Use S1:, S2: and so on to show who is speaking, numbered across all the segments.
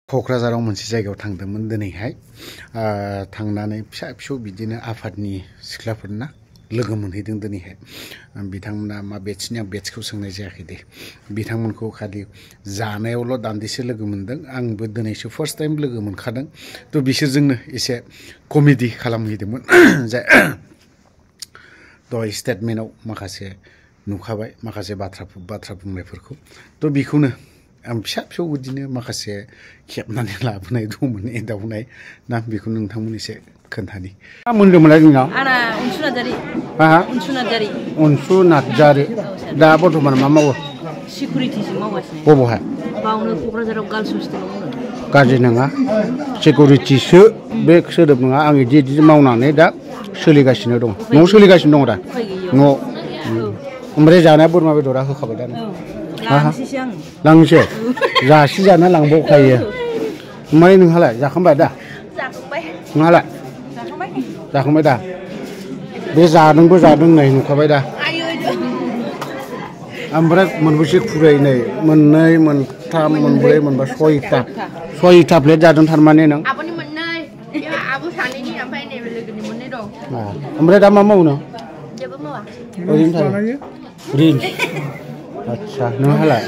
S1: क'क्राझाराव मोनसे जायगायाव थांदोंमोन दिनैहाय थांनानै फिसा फिसौ बिदिनो आफादनि सिख्लाफोरना लोगो मोनहैदों दिनैहाय बिथांमोना मा बेटसनि आं बेटसखौ सोंनाय जायाखै दे बिथांमोनखौ खालि जानायावल' दान्दिसे लोगो मोनदों आंबो दिनैसो फार्स्ट टाइम लोगो मोनखादों थ' बिसोरजोंनो एसे कमेडि खालामहैदोंमोन जाय दहाय स्टेटमेन्टआव माखासे नुखाबाय माखासे बाथ्रा बुंनायफोरखौ थ' बेखौनो आं फिसा फिसौ बिदिनो माखासे खेबनानै लाबोनाय दंमोन एदावनाय ना बेखौ नोंथांमोन एसे खोन्थानि मा मोनदोंमोनलाय नोंनाव
S2: आंना अनसु नार्जारि
S1: अनसु नार्जारि दा बर्थमान मा मावो
S2: सिकिउरिटिसो मावगासिनो
S1: बबेहाय
S2: बावनो क'क्राझाराव गार्लस हस्टेलाव मावो
S1: गाज्रि नङा सिकिउरिटिसो बे सोदोब नङा आं इदि मावनानै दा सोलिगासिनो दं न'आव सोलिगासिनो दं दा न'आव ओमफ्राय जानाया बोरमा बेदरा होखाबाय दा
S2: लांसैसो आं
S1: लांसै जासि जाना लांबावखायो ओमफ्राय नोंहालाय जाखांबाय दा
S2: जाखांबाय
S1: नोंहालाय जाखांबाय दा बे जादों नै नुखाबाय दा ओमफ्राय मोनबेसे खुरै नै मोननै मोनथाम मोनब्रै मोनबा सयथा प्लेट जादों थारमाने नों
S2: आब'नि मोननै आब' सानैनि ओमफ्राय नैबे लोगोनि मोननै दं
S1: ओमफ्राय दा मा मावो नों
S2: जेबो मावा
S1: ओरैनो थायो रिल्स आच्छा नोंहालाय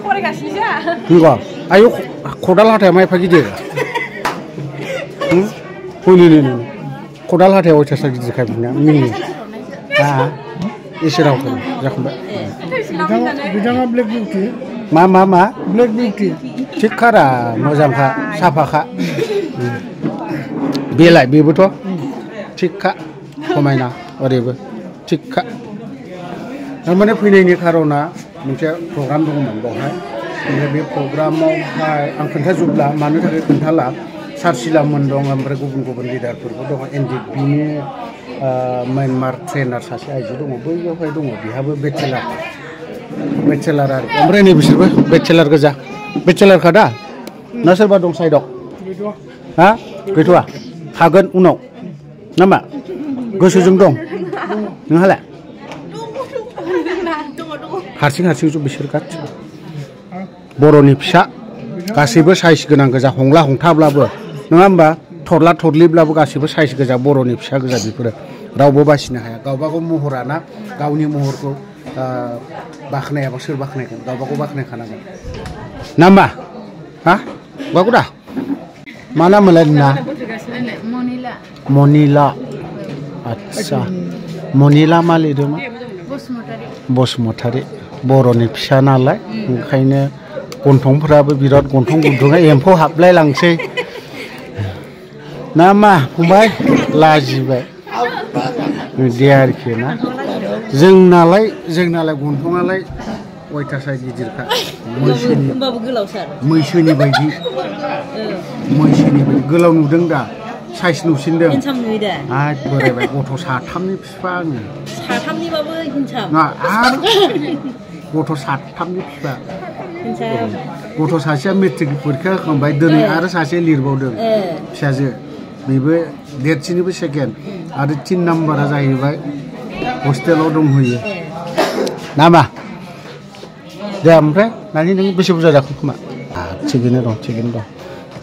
S2: फरायगासिनोसो
S1: नंगौ आयौ खदाल हाथाया मा एफा गिदिर नै खदाल हाथाया अयथासार गिदिरखाय बिना मिनि एसे रावखौ जाखांबाय
S3: बिथाङा ब्लेक बिउटि
S1: मा
S3: ब्लेक बिउटि
S1: थिगखारा मोजांखा साफाखा बेलाय बेबोथ' थिगखा समायना ओरैबो थिगखा थारमाने फैनायनि खार'ना मोनसे प्रग्राम दंमोन बेवहाय ओमफ्राय बे प्रग्रामावहाय आं खोन्थाजोबला मानो थाखाय खोन्थाला सारसिलामोन दं ओमफ्राय गुबुन लिडारफोरबो दङ एनडिपिनि म्यानमार ट्रेनार सासे आइजो दङ बैयावहाय दङ बिहाबो बेचेलार आरो ओमफ्राय नै बिसोरबो बेचेलार गोजा बेचेलारखा दा ना सोरबा दं साइडआव हा गैथ'वा हागोन उनाव नामा गोसोजों दं नोंहालाय हारसिं ज' बिसोर गासिबो बर'नि फिसा गासैबो साइज गोनां गोजा हंला हंथाब्लाबो नङा होमबा थरला थरलिब्लाबो गासैबो साइज गोजा बर'नि फिसा गोजा बेफोरो रावबो बासिनो हाया गावबागाव महराना गावनि महरखौ बाख्नायाबा सोर बाख्नायगोन गावबागाव बाख्नायखानांगोन ना मा हा बागु दा मा नाम मोनलाय नोंना मनिला आच्छा मनिला मा लिरदोंमोन बसुमतारी बर'नि फिसा नालाय ओंखायनो गन्थंफ्राबो बिराद गन्थं गुदुङा एम्फौ हाबलाय लांसै ना मा फंबाय लाजिबाय बिदि आरोखि ना जोंनालाय गन्थङालाय अयथासार गिदिरखा मैसोनि बायदि गोलाव नुदों दा साइज नुसिनदों बोरायबाय गथ' साथामनि बिफा आङो
S2: साथामनिबाबो
S1: गथ' साथामनि बिफा गथ' सासेया मेट्रिक परिखा होखांबाय दिनै आरो सासे लिरबावदों फिसाजो बेबो देरसिननिबो सेकेन्ड आरो 3 नाम्बारा जाहैबाय हस्टेलाव दंहैयो नामा दे ओमफ्राय नानि नों बेसे बुरजा जाखो खोमा थिगैनो दं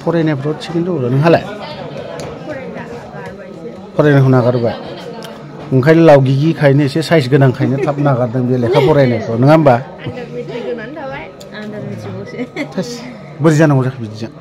S1: फरायनायफ्राव थिगैनो दं नोंहालाय फरायनायखौ नागारबाय ओंखायनो लावगिगिखायनो एसे साइज गोनांखायनो थाब नागारदों बे लेखा फरायनायखौ नङा होमबा बोरै जानांगौ जाखो बिदिजों